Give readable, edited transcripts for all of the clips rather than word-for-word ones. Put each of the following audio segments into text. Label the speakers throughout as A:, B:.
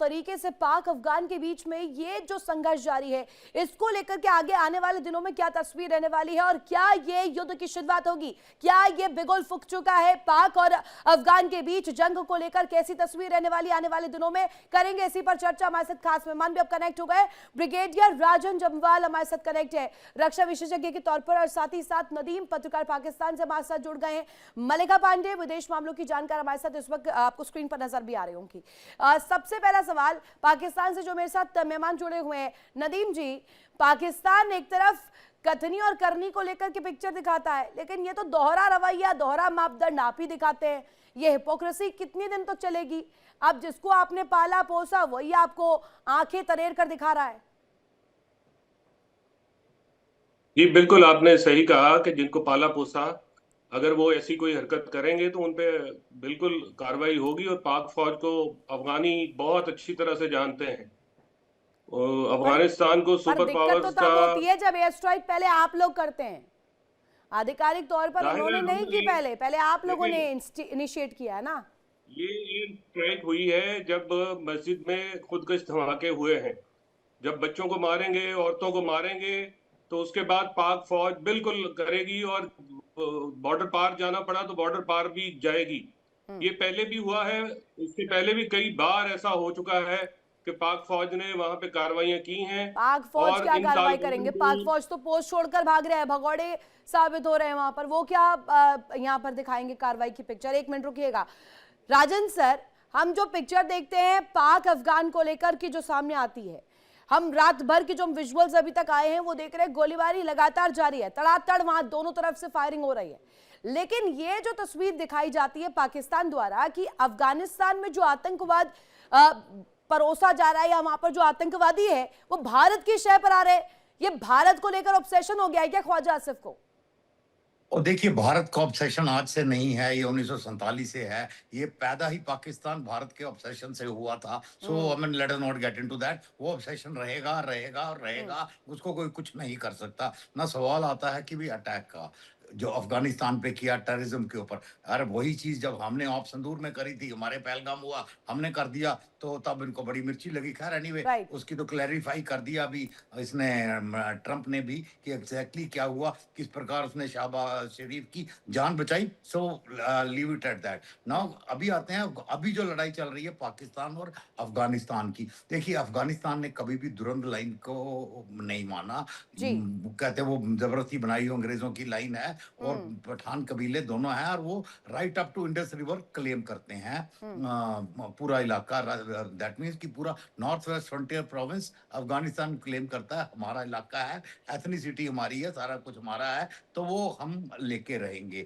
A: तरीके से पाक अफगान के बीच में ये जो संघर्ष जारी है, इसको लेकर के आगे आने वाले दिनों में क्या तस्वीर रहने वाली है और क्या ये युद्ध की शुरुआत होगी? क्या ये बिगुल फूंक चुका है पाक और अफगान के बीच जंग को लेकर? कैसी तस्वीर रहने वाली आने वाले दिनों में, करेंगे इसी पर चर्चा। हमारे साथ खास मेहमान भी अब कनेक्ट हो गए, ब्रिगेडियर राजन जम्वाल हमारे साथ कनेक्ट है रक्षा विशेषज्ञ के तौर पर, और साथ ही साथ नदीम पत्रकार पाकिस्तान से हमारे साथ जुड़ गए हैं, मलिका पांडे विदेश मामलों की जानकार हमारे साथ इस वक्त आपको स्क्रीन पर नजर भी आ रही होंगी। सबसे पहला सवाल पाकिस्तान से जो मेरे साथ मेहमान जुड़े हुए हैं, नदीम जी, पाकिस्तान एक तरफ कथनी और करनी को लेकर के पिक्चर दिखाता है, लेकिन ये तो दोहरा रवैया, दोहरा मापदंड आप ही दिखाते हैं। ये हिपोक्रेसी कितने दिन तक चलेगी? अब जिसको आपने पाला पोसा वही आपको आंखें तरेर कर दिखा रहा है।
B: जी बिल्कुल, आपने सही कहा कि जिनको पाला पोसा, अगर वो ऐसी कोई हरकत करेंगे तो उनपे बिल्कुल कार्रवाई होगी। और पाक फौज को अफगानी बहुत अच्छी तरह से जानते हैं। अफगानिस्तान को सुपर
A: दिक्कत
B: पावर्स
A: तो
B: का
A: तब होती है जब एयर स्ट्राइक पहले आप लोग करते हैं, आधिकारिक तौर पर उन्होंने नहीं की, पहले आप लोगों ने इनिशिएट किया है ना।
B: ये एयर स्ट्राइक हुई है जब मस्जिद में खुदकश धमाके हुए हैं। जब बच्चों को मारेंगे, औरतों को मारेंगे, तो उसके बाद पाक फौज बिल्कुल करेगी, और बॉर्डर पार जाना पड़ा तो बॉर्डर पार भी जाएगी। ये पहले भी हुआ है, इससे पहले भी कई बार ऐसा हो चुका है कि पाक फौज ने वहां पे कार्रवाइयां की हैं।
A: पाक फौज क्या कार्रवाई करेंगे? पाक
B: को
A: फौज तो पोस्ट छोड़कर भाग रहे हैं, भगौड़े साबित हो रहे हैं वहां पर, वो क्या यहाँ पर दिखाएंगे कार्रवाई की पिक्चर? एक मिनट रुकिएगा राजन सर, हम जो पिक्चर देखते हैं पाक अफगान को लेकर की जो सामने आती है, हम रात भर की जो विजुअल्स अभी तक आए हैं वो देख रहे हैं, गोलीबारी लगातार जारी है, तड़ातड़ वहां दोनों तरफ से फायरिंग हो रही है। लेकिन ये जो तस्वीर दिखाई जाती है पाकिस्तान द्वारा कि अफगानिस्तान में जो आतंकवाद परोसा जा रहा है या वहां पर जो आतंकवादी है वो भारत की शय पर आ रहे हैं, ये भारत को लेकर ऑब्सेशन हो गया है क्या ख्वाजा आसिफ को?
C: और देखिए, भारत का ऑब्सेशन आज से नहीं है, ये 1947 से है। ये पैदा ही पाकिस्तान भारत के ऑब्सेशन से हुआ था। So I mean let us not get into that. वो ऑब्सेशन रहेगा रहेगा और रहेगा, उसको कोई कुछ नहीं कर सकता। ना सवाल आता है कि भी अटैक का जो अफगानिस्तान पे किया टेररिज्म के ऊपर, अरे वही चीज जब हमने ऑप संदूर में करी थी, हमारे पहलगाम हुआ, हमने कर दिया, तो तब इनको बड़ी मिर्ची लगी। खैर एनीवे, उसकी तो क्लैरिफाई कर दिया अभी इसने, ट्रंप ने भी, कि एग्जैक्टली क्या हुआ, किस प्रकार उसने शहबाज शरीफ की जान बचाई। So leave it at that. Now अभी आते हैं, अभी जो लड़ाई चल रही है पाकिस्तान और अफगानिस्तान की। देखिए, अफगानिस्तान ने कभी भी दुरंद लाइन को नहीं माना। कहते वो जबरदस्ती बनाई अंग्रेजों की लाइन है, और पठान कबीले दोनों हैं, और वो right up to Indus river claim करते हैं पूरा इलाका। दैट मींस कि पूरा north west frontier province Afghanistan claim करता है, हमारा इलाका है, एथनिसिटी हमारी है, सारा कुछ हमारा है, तो वो हम लेके रहेंगे।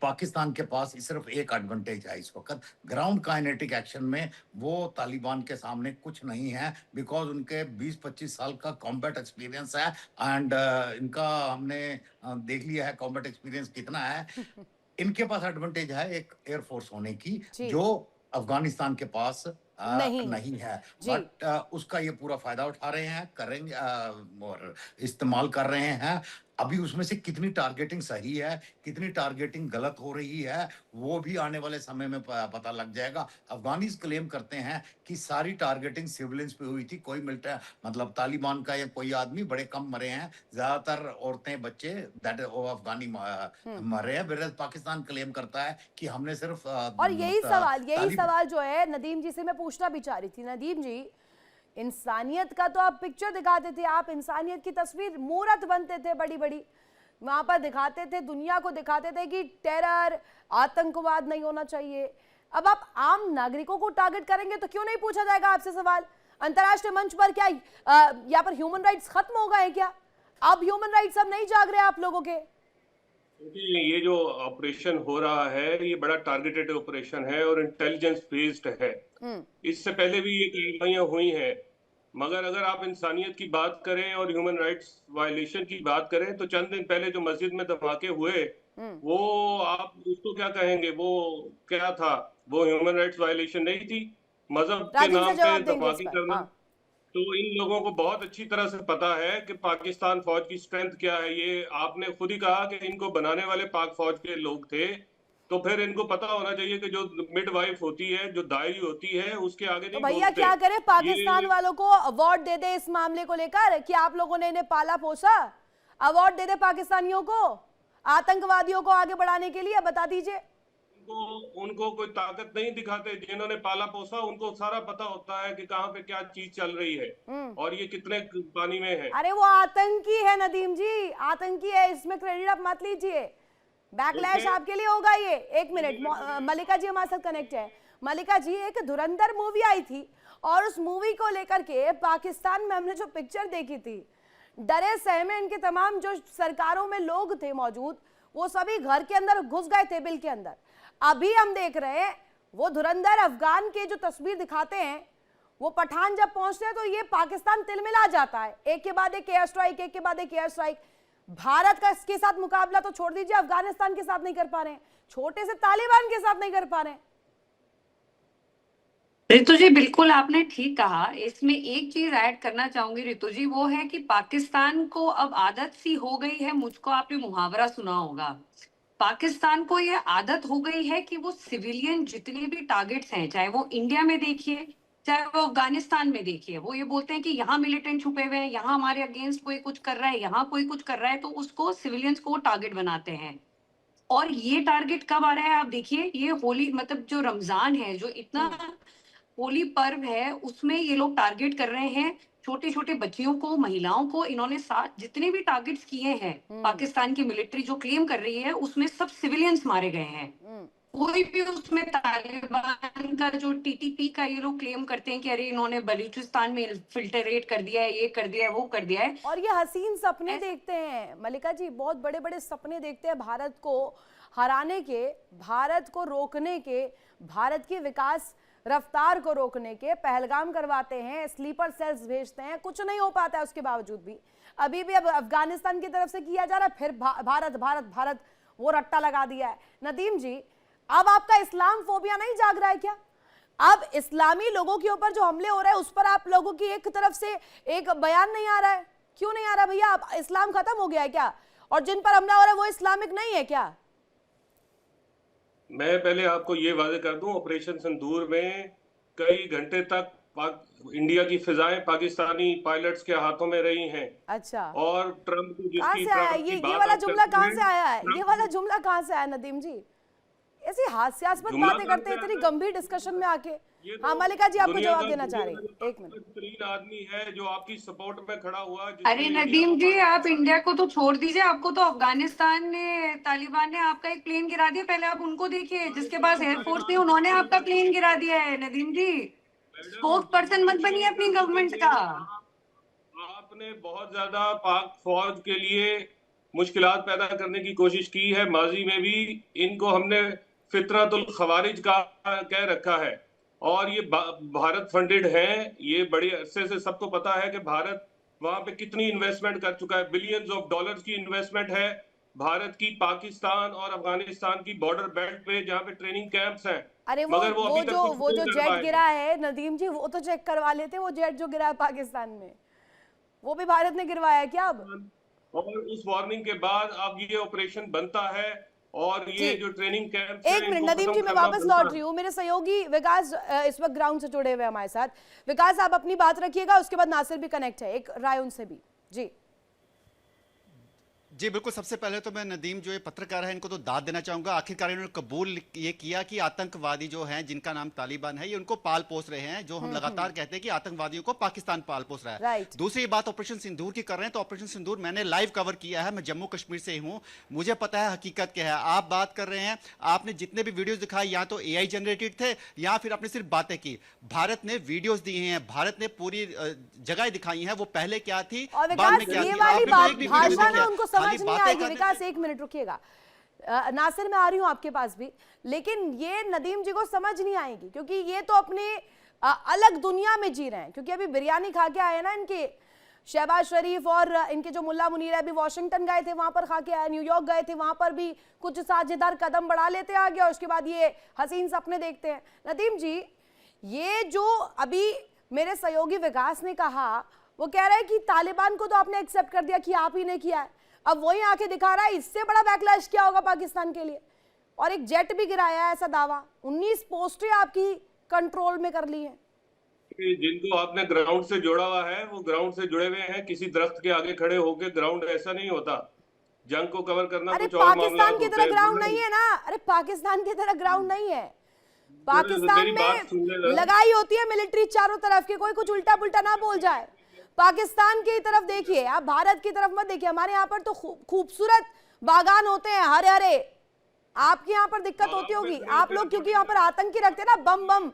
C: पाकिस्तान के पास सिर्फ एक एडवांटेज है इस वक्त, ग्राउंड काइनेटिक एक्शन में वो तालिबान के सामने कुछ नहीं है, बिकॉज उनके 20-25 साल का कॉम्बैट एक्सपीरियंस है। एंड इनका हमने देख लिया है कॉम्बैट एक्सपीरियंस कितना है। इनके पास एडवांटेज है एक एयरफोर्स होने की, जो अफगानिस्तान के पास नहीं है। बट उसका ये पूरा फायदा उठा रहे हैं, करेंगे और इस्तेमाल कर रहे हैं। अभी उसमें से कितनी टारगेटिंग सही है, कितनी टारगेटिंग गलत हो रही है, वो भी आने वाले समय में पता लग जाएगा। अफगानीज क्लेम करते हैं कि सारी टारगेटिंग सिविलियंस पे हुई थी, कोई मिलिट्री मतलब तालिबान का या कोई आदमी बड़े कम मरे हैं, ज्यादातर औरतें बच्चे दैट अफगानी मरे हैं। वेयर पाकिस्तान क्लेम करता है कि हमने सिर्फ
A: और यही सवाल जो है नदीम जी से मैं पूछना भी चाह रही थी। नदीम जी, इंसानियत का तो आप पिक्चर दिखाते थे, आप इंसानियत की तस्वीर मूर्त बनते थे बड़ी बड़ी, वहां पर दिखाते थे, दुनिया को दिखाते थे कि टेरर आतंकवाद नहीं होना चाहिए। अब आप आम नागरिकों को टारगेट करेंगे तो क्यों नहीं पूछा जाएगा आपसे सवाल? अंतर्राष्ट्रीय मंच पर क्या यहाँ पर ह्यूमन राइट्स खत्म हो गए क्या? अब ह्यूमन राइट्स अब नहीं जाग रहे आप लोगों के?
B: ये जो ऑपरेशन हो रहा है ये बड़ा टारगेटेड ऑपरेशन है और इंटेलिजेंस बेस्ड है। इससे पहले भी ये कार्रवाइयां हुई हैं, मगर अगर आप इंसानियत की बात करें और ह्यूमन राइट्स वायलेशन की बात करें तो चंद दिन पहले जो मस्जिद में धमाके हुए वो आप उसको क्या कहेंगे? वो क्या था? वो ह्यूमन राइट्स वायलेशन नहीं थी? मजहब के नाम पे धमाके करना। तो इन लोगों को बहुत अच्छी तरह से पता है कि पाकिस्तान फौज की स्ट्रेंथ क्या है। ये आपने खुद ही कहा कि इनको बनाने वाले पाक फौज के लोग थे, तो फिर इनको पता होना चाहिए कि जो मिडवाइफ होती है, जो दाई होती है, उसके आगे
A: तो
B: नहीं
A: भैया
B: बोलते।
A: क्या करे, पाकिस्तान
B: ये
A: वालों को अवार्ड दे दे इस मामले को लेकर कि आप लोगों ने इन्हें पाला पोसा, अवार्ड दे दे पाकिस्तानियों को आतंकवादियों को आगे बढ़ाने के लिए, बता दीजिए।
B: उनको कोई ताकत नहीं दिखाते, जिन्होंने पाला पोसा उनको सारा पता होता है कि कहाँ पे क्या चीज चल रही है और ये कितने पानी में है।
A: अरे वो आतंकी है नदीम जी, आतंकी है, इसमें क्रेडिट आप मत लीजिए, बैकलैश आपके लिए होगा ये। एक मिनट, मल्लिका जी हमारे साथ कनेक्ट है। मल्लिका जी, एक धुरंधर मूवी आई थी और उस मूवी को लेकर के पाकिस्तान में हमने जो पिक्चर देखी थी, डरे सहमे इनके तमाम जो सरकारों में लोग थे मौजूद, वो सभी घर के अंदर घुस गए थे, बिल के अंदर। अभी हम देख रहे हैं वो धुरंधर अफगान के जो तस्वीर दिखाते हैं, वो पठान जब पहुंचते हैं तो ये पाकिस्तान तिलमिला जाता है, एक के बाद एक एयर स्ट्राइक, एक के बाद एक एयर स्ट्राइक। भारत का इसके साथ मुकाबला तो छोड़ दीजिए, अफगानिस्तान के साथ नहीं कर पा रहे हैं, छोटे से तालिबान के साथ नहीं कर पा रहे हैं।
D: रितु जी, बिल्कुल आपने ठीक कहा। इसमें एक चीज ऐड करना चाहूंगी रितु जी, वो है कि पाकिस्तान को अब आदत सी हो गई है, मुझको आपने मुहावरा सुना होगा, पाकिस्तान को ये आदत हो गई है कि वो सिविलियन जितने भी टारगेट्स हैं, चाहे वो इंडिया में देखिए चाहे वो अफगानिस्तान में देखिए, वो ये बोलते हैं कि यहाँ मिलिटेंट छुपे हुए हैं, यहाँ हमारे अगेंस्ट कोई कुछ कर रहा है, यहाँ कोई कुछ कर रहा है, तो उसको सिविलियंस को टारगेट बनाते हैं। और ये टारगेट कब आ रहा है आप देखिए, ये होली मतलब जो रमजान है, जो इतना होली पर्व है, उसमें ये लोग टारगेट कर रहे हैं छोटे छोटे बच्चियों को, महिलाओं को। इन्होंने साथ जितने भी टारगेट्स किए हैं, पाकिस्तान की मिलिट्री जो क्लेम कर रही है, उसमें सब सिविलियंस मारे गए हैं। कोई भी उसमें तालिबान का जो टीटीपी का ये लोग क्लेम करते हैं कि अरे इन्होंने बलूचिस्तान में फिल्टरेट कर दिया है, ये कर दिया है, वो कर दिया है।
A: और ये हसीन सपने देखते हैं मल्लिका जी, बहुत बड़े बड़े सपने देखते हैं भारत को हराने के, भारत को रोकने के, भारत की विकास रफ्तार को रोकने के। पहलगाम करवाते हैं, स्लीपर सेल्स भेजते हैं, कुछ नहीं हो पाता है उसके बावजूद भी। अभी भी अब अफगानिस्तान की तरफ से किया जा रहा है, फिर भारत भारत भारत वो रट्टा लगा दिया है। नदीम जी, अब आपका इस्लाम फोबिया नहीं जाग रहा है क्या? अब इस्लामी लोगों के ऊपर जो हमले हो रहे हैं उस पर आप लोगों की एक तरफ से एक बयान नहीं आ रहा है, क्यों नहीं आ रहा भैया? अब इस्लाम खत्म हो गया है क्या? और जिन पर हमला हो रहा है वो इस्लामिक नहीं है क्या?
B: मैं पहले आपको ये वादे कर दूं, ऑपरेशन सिंदूर में कई घंटे तक इंडिया की फिजाएं पाकिस्तानी पायलट्स के हाथों में रही हैं।
A: अच्छा,
B: और ट्रंप को
A: कहां
B: जिसकी
A: से आया
B: ट्रंप की
A: ये
B: बात
A: वाला
B: आप
A: जुमला?
B: करते
A: कहां
B: हैं,
A: से आया है ये वाला जुमला? कहां से आया नदीम जी? ऐसी हास्यास्पद
B: जुमला
A: बातें
B: कहां
A: करते
B: से
A: हैं इतनी
B: आया है?
A: गंभीर डिस्कशन में आके।
B: ये
A: हाँ
B: तो
A: मल्लिका जी, आपको
B: दुनिया
A: जवाब
B: का
A: देना चाह रही हूँ, एक मिनट।
B: बेहतरीन आदमी है जो आपकी सपोर्ट में खड़ा हुआ,
D: अरे
B: जिसने इंडिया
D: नदीम
B: को
D: जी, आप इंडिया को तो छोड़ दीजिए, आपको तो अफगानिस्तान ने, तालिबान ने आपका एक प्लेन गिरा दिया। पहले आप उनको देखिए, जिसके पास एयरफोर्स थी उन्होंने आपका प्लेन गिरा दिया है। नदीम जी, स्पोक्स पर्सन मत बनिए अपनी गवर्नमेंट का।
B: आपने बहुत ज्यादा पाक फौज के लिए मुश्किलात पैदा करने की कोशिश की है, माजी में भी। इनको हमने फितरतुल खवारिज का कह रखा है और ये भारत फंडेड हैं। ये बड़े अरसे से सबको पता है कि भारत वहां पे कितनी इन्वेस्टमेंट कर चुका है, बिलियंस ऑफ डॉलर्स की इन्वेस्टमेंट है भारत की पाकिस्तान और अफगानिस्तान की बॉर्डर बेल्ट पे, जहाँ पे ट्रेनिंग कैंप्स हैं।
A: अरे
B: मगर वो अभी तक कुछ
A: वो
B: नहीं
A: जो
B: कर
A: जेट
B: पाए।
A: गिरा है नदीम जी, वो तो चेक करवा लेते, वो जेट जो गिरा है पाकिस्तान में, वो भी भारत ने गिरवाया है क्या अब?
B: और उस वार्निंग के बाद अब ये ऑपरेशन बनता है और ये जो ट्रेनिंग कैंप
A: एक मिनट नदीम जी, मैं वापस लौट रही हूँ। मेरे सहयोगी विकास इस वक्त ग्राउंड से जुड़े हुए हमारे साथ। विकास, आप अपनी बात रखिएगा, उसके बाद नासिर भी कनेक्ट है, एक राय उनसे भी। जी
E: जी बिल्कुल। सबसे पहले तो मैं नदीम जो ये पत्रकार है इनको तो दाद देना चाहूंगा। आखिरकार इन्होंने कबूल ये किया कि आतंकवादी जो हैं जिनका नाम तालिबान है, ये उनको पाल पोस रहे हैं। जो हम लगातार कहते हैं कि आतंकवादियों को पाकिस्तान पाल पोस रहा है।
A: राइट।
E: दूसरी बात ऑपरेशन सिंदूर की कर रहे हैं, तो ऑपरेशन सिंदूर मैंने लाइव कवर किया है, मैं जम्मू कश्मीर से ही हूँ, मुझे पता है हकीकत क्या है। आप बात कर रहे हैं, आपने जितने भी वीडियोज दिखाए या तो AI जनरेटेड थे या फिर आपने सिर्फ बातें की। भारत ने वीडियोज दिए हैं, भारत ने पूरी जगह दिखाई है वो पहले क्या थी,
A: और
E: बाद में
A: विकास,
E: क्या
A: ये
E: थी।
A: वाली
E: आपने तो एक भी वीडियो
A: भाषा
E: नहीं
A: ना
E: किया,
A: उनको
E: खाली
A: समझ नहीं
E: बातें
A: आएगी।
E: करने
A: विकास, एक मिनट रुकिएगा, नासिर मैं आ रही हूँ आपके पास भी, लेकिन ये नदीम जी को समझ नहीं आएगी क्योंकि ये तो अपने अलग दुनिया में जी रहे हैं। क्योंकि अभी बिरयानी खा के आए ना इनके शहबाज शरीफ, और इनके जो मुल्ला मुनीर है, अभी वॉशिंगटन गए थे, वहां पर खा के आए, न्यूयॉर्क गए थे, वहां पर भी कुछ साझेदार कदम बढ़ा लेते आगे और उसके बाद ये हसीन सपने देखते हैं। नदीम जी, ये जो अभी मेरे सहयोगी विकास ने कहा, वो कह रहा है कि तालिबान को तो आपने एक्सेप्ट कर दिया कि आप ही ने किया है, अब वही आके दिखा रहा है, इससे बड़ा बैकलैश क्या होगा पाकिस्तान के लिए? और एक जेट भी गिराया है, ऐसा दावा। 19 पोस्टें आपकी कंट्रोल में कर ली है।
B: कि जिनको आपने ग्राउंड से जोड़ा हुआ है वो ग्राउंड से जुड़े हुए हैं, किसी दरख्त के आगे खड़े होके ग्राउंड ऐसा नहीं होता। जंग को कवर करना
A: अरे
B: कुछ और मामला
A: पाकिस्तान की
B: होते
A: तरह
B: हैं।
A: ग्राउंड नहीं है ना, अरे पाकिस्तान की तरह ग्राउंड नहीं है। पाकिस्तान
B: मेरी बात सुन
A: में
B: लेना।
A: लगाई होती है मिलिट्री चारों तरफ की, कोई कुछ उल्टा पुल्टा ना बोल जाए। पाकिस्तान की तरफ देखिए, आप भारत की तरफ मत देखिए। हमारे यहाँ पर तो खूबसूरत बागान होते हैं हरे हरे, आपके यहाँ पर दिक्कत होती होगी। आप लोग क्योंकि यहाँ पर आतंकी रखते हैं ना, बम बम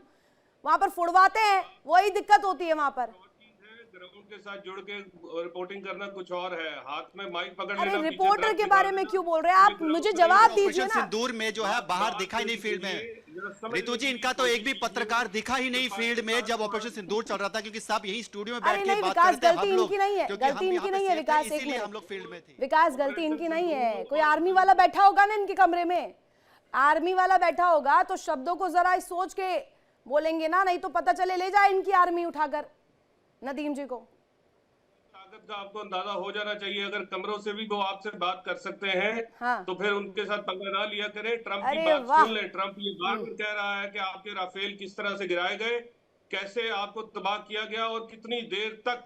A: वहां पर फुड़वाते हैं, वही दिक्कत होती है वहां पर।
B: ग्राउंड के साथ जुड़ के रिपोर्टिंग करना कुछ और है, हाथ में माइक पकड़
A: अरे
B: लेना, पीछे
A: रिपोर्टर
B: दरख्त
A: के
B: दिखा
A: बारे में
B: देना।
A: क्यों बोल रहे हैं आप? मुझे जवाब दीजिए
E: ऑपरेशन
A: ना।
E: सिंदूर में जो है बाहर दिखा ही नहीं फील्ड में। रितु जी, इनका तो एक भी पत्रकार दिखा ही नहीं फील्ड में जब ऑपरेशन सिंदूर चल रहा था, क्योंकि सब यही स्टूडियो में
A: अरे
E: बैठ के
A: नहीं
E: बात
A: विकास,
E: करते हैं
A: गलती
E: हम लोग,
A: इनकी नहीं है,
E: क्योंकि हम
A: गलती
E: यहाँ
A: इनकी
E: पे
A: नहीं है
E: सेफ थे,
A: विकास। एक
E: इसीलिए हम
A: मिनट
E: लोग फील्ड में थे।
A: विकास, गलती इनकी नहीं है। कोई आर्मी वाला बैठा होगा ना इनके कमरे में, आर्मी वाला बैठा होगा तो शब्दों को जरा सोच के बोलेंगे ना, नहीं तो पता चले ले जाए इनकी आर्मी उठाकर नदीम जी को।
B: ताकत का आपको अंदाजा हो जाना चाहिए। अगर कमरों से भी वो आपसे बात कर सकते हैं
A: हाँ।
B: तो फिर उनके साथ पंगा ना लिया करें। ट्रंप की
A: अरे
B: बात
A: वाह।
B: सुन लें। ट्रंप ये बार बार कह रहा है कि आपके राफेल किस तरह से गिराए गए, कैसे आपको तबाह किया गया और कितनी देर तक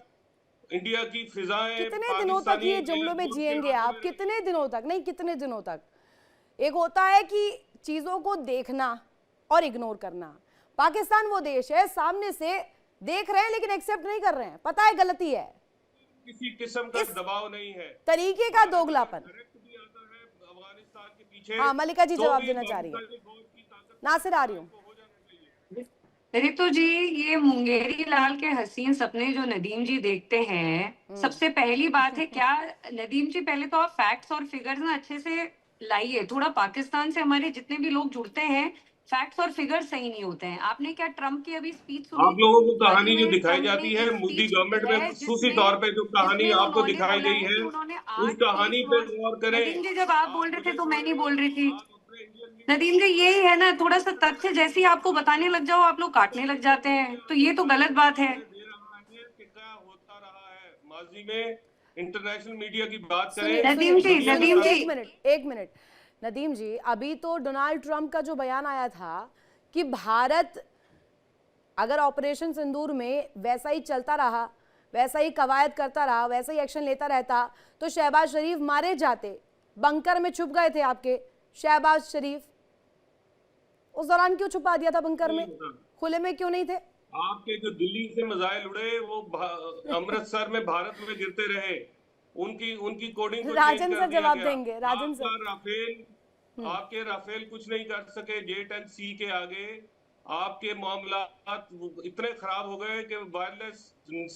B: इंडिया की फिजाएं,
A: कितने दिनों तक ये जुमलों में जिएंगे आप? कितने दिनों तक? नहीं, कितने दिनों तक? एक होता है कि चीजों को देखना और इग्नोर करना। पाकिस्तान वो देश है, सामने से देख रहे हैं लेकिन एक्सेप्ट नहीं कर रहे हैं, पता है गलती है,
B: किसी किस्म का दबाव नहीं है।
A: तरीके का दोगलापन।
B: डायरेक्ट भी आता है अफगानिस्तान के पीछे।
A: हाँ, मलिका जी
B: तो
A: जवाब
B: भी
A: देना चाह रही है।
B: पाकिस्तानी फौज की ताकत
A: नासिर आ रही हूँ।
B: हो जाना चाहिए।
D: रितु जी, ये मुंगेरी लाल के हसीन सपने जो नदीम जी देखते हैं, सबसे पहली बात है, क्या नदीम जी पहले तो आप फैक्ट्स और फिगर्स ना अच्छे से लाइए। थोड़ा पाकिस्तान से हमारे जितने भी लोग जुड़ते हैं, फैक्ट्स और फिगर्स सही नहीं होते हैं। आपने क्या ट्रम्प की अभी स्पीच सुनी?
B: आप लोगों को कहानी
D: हाल ही
B: जो
D: में
B: दिखाई
D: ट्रम्प
B: जाती
D: ने
B: है
D: एक
B: मोदी
D: स्पीच
B: गवर्नमेंट
D: की है
B: में खसूसी
D: जिसमें-
B: तौर पे जो कहानी
D: जिसमें
B: आपको
D: उन्होंने
B: दिखाई
D: बोला
B: गई
D: है
B: है
D: कि उन्होंने
B: उस
D: 8
B: कहानी पे गौर करें।
D: नदीम जी, जब आप बोल रहे थे तो मैं नहीं बोल रही थी। नदीम जी, यही है ना, थोड़ा सा तथ्य जैसे ही आपको बताने लग जाओ आप लोग काटने लग जाते हैं, तो ये तो गलत बात है।
B: दे रहा है कि क्या होता रहा है माजी में। इंटरनेशनल मीडिया की बात
A: सुनिए,
B: करें।
D: नदीम जी,
A: सुनिए,
D: नदीम जी।
A: एक मिनट नदीम जी, अभी तो डोनाल्ड ट्रंप का जो बयान आया था कि भारत अगर ऑपरेशन सिंदूर में वैसा ही चलता रहा, वैसा ही कवायद करता रहा, वैसा ही एक्शन लेता रहता तो शहबाज शरीफ मारे जाते। बंकर में छुप गए थे आपके शहबाज शरीफ, उस दौरान क्यों छुपा दिया था बंकर में? खुले में क्यों नहीं थे?
B: आपके जो दिल्ली से मिसाइल उड़े वो अमृतसर में भारत में गिरते रहे। उनकी कोडिंग को
A: राजन
B: चेंज
A: सर
B: कर दिया
A: जवाब
B: गया।
A: देंगे, राजन सर।
B: आपके राफेल कुछ नहीं कर सके जेट एंड सी के आगे। आपके मामला इतने खराब हो गए कि वायरलेस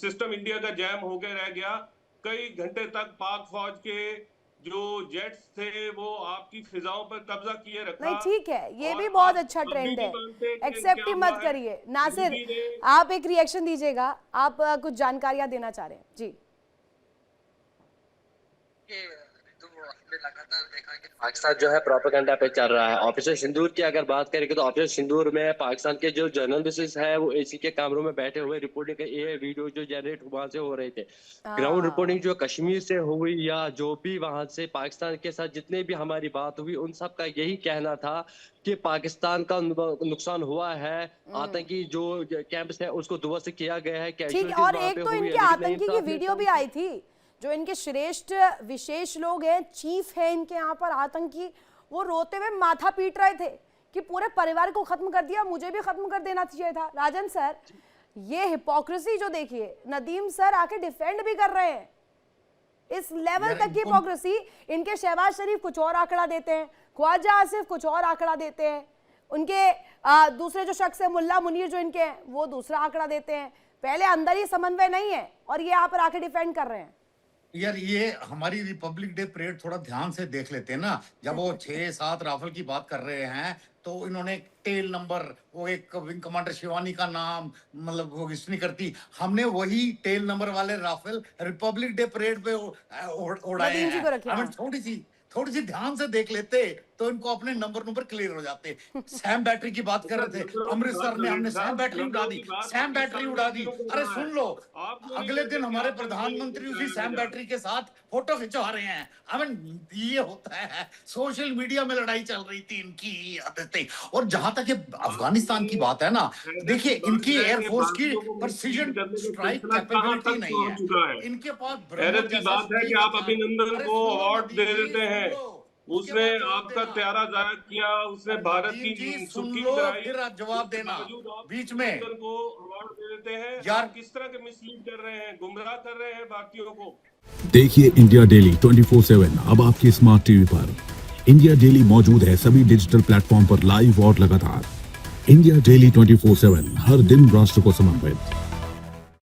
B: सिस्टम इंडिया का जैम होकर रह गया। कई घंटे तक पाक फौज के जो जेट्स थे वो आपकी फिजाओं पर कब्जा किए रखा।
A: नहीं ठीक है, ये
B: और
A: भी बहुत
B: आप
A: अच्छा
B: अभी
A: ट्रेंड
B: भी
A: है,
B: मानते हैं कि
A: एक्सेप्ट
B: क्या
A: ही मत
B: हुआ है?
A: करिए। नासिर,
B: मोदी ने-
A: आप एक रिएक्शन दीजिएगा, आप कुछ जानकारियां देना चाह रहे हैं जी।
F: पाकिस्तान जो है प्रोपेगेंडा पे चल रहा है। ऑपरेशन सिंदूर की अगर बात करें तो ऑपरेशन सिंदूर में पाकिस्तान के जो जर्नलिस्ट है वो एसी के कमरों में बैठे हुए रिपोर्टिंग ये वीडियो जो जनरेट वहां से हो रहे थे। ग्राउंड रिपोर्टिंग जो कश्मीर से हुई या जो भी वहां से पाकिस्तान के साथ जितने भी हमारी बात हुई उन सब का यही कहना था कि पाकिस्तान का नुकसान हुआ है, आतंकी जो कैंप्स है उसको ध्वस्त किया गया है।
A: ठीक, और एक तो इनके आतंकी की वीडियो भी आई थी, जो इनके श्रेष्ठ विशेष लोग हैं, चीफ है इनके यहाँ पर आतंकी, वो रोते हुए माथा पीट रहे थे कि पूरे परिवार को खत्म कर दिया, मुझे भी खत्म कर देना चाहिए था। राजन सर, ये हिपोक्रेसी जो देखिए, नदीम सर आके डिफेंड भी कर रहे हैं, इस लेवल तक की हिपोक्रेसी। इनके शहबाज शरीफ कुछ और आंकड़ा देते हैं, ख्वाजा आसिफ कुछ और आंकड़ा देते हैं, उनके दूसरे जो शख्स है मुल्ला मुनीर जो इनके हैं वो दूसरा आंकड़ा देते हैं। पहले अंदर ही समन्वय नहीं है और ये यहाँ पर आके डिफेंड कर रहे हैं।
C: यार ये हमारी रिपब्लिक डे परेड थोड़ा ध्यान से देख लेते हैं ना। जब वो 6-7 राफेल की बात कर रहे हैं तो इन्होंने टेल नंबर, वो एक विंग कमांडर शिवानी का नाम, मतलब वो हिस्ट्री करती, हमने वही टेल नंबर वाले राफेल रिपब्लिक डे परेड पे उड़ाए
A: नदीम जी को रखिए,
C: हैं।
A: हाँ।
C: हमें थोड़ी सी ध्यान से देख लेते तो इनको अपने नंबर क्लियर हो जाते। सैम बैटरी की बात कर रहे थे, अमृतसर में हमने सैम बैटरी उड़ा दी, सैम बैटरी उड़ा दी। अरे सुन लो, अगले दिन हमारे प्रधानमंत्री उसी सैम बैटरी के साथ फोटो खिंचवा रहे हैं। आई मीन ये होता है, सोशल मीडिया में लड़ाई चल रही थी इनकी आदतें। और जहां तक ये अफगानिस्तान की बात है ना, देखिए इनकी एयरफोर्स की प्रिसीजन स्ट्राइक कैपेबिलिटी नहीं है, इनके पास
B: हैरत की बात है कि आप अभिनंदन को अवार्ड दे देते हैं। उसने आपका त्यारा जाया किया, उसने भारत की सुर्खी कराई,
C: फिर आप जवाब देना बीच में
B: को अवार्ड दे देते हैं।
C: यार
B: किस तरह के मिसलीड कर रहे हैं, गुमराह कर रहे हैं भारतीयों को।
G: देखिए इंडिया डेली 24/7 अब आपकी स्मार्ट टीवी पर। इंडिया डेली मौजूद है सभी डिजिटल प्लेटफॉर्म पर लाइव और लगातार। इंडिया डेली 24/7 हर दिन राष्ट्र को समर्पित।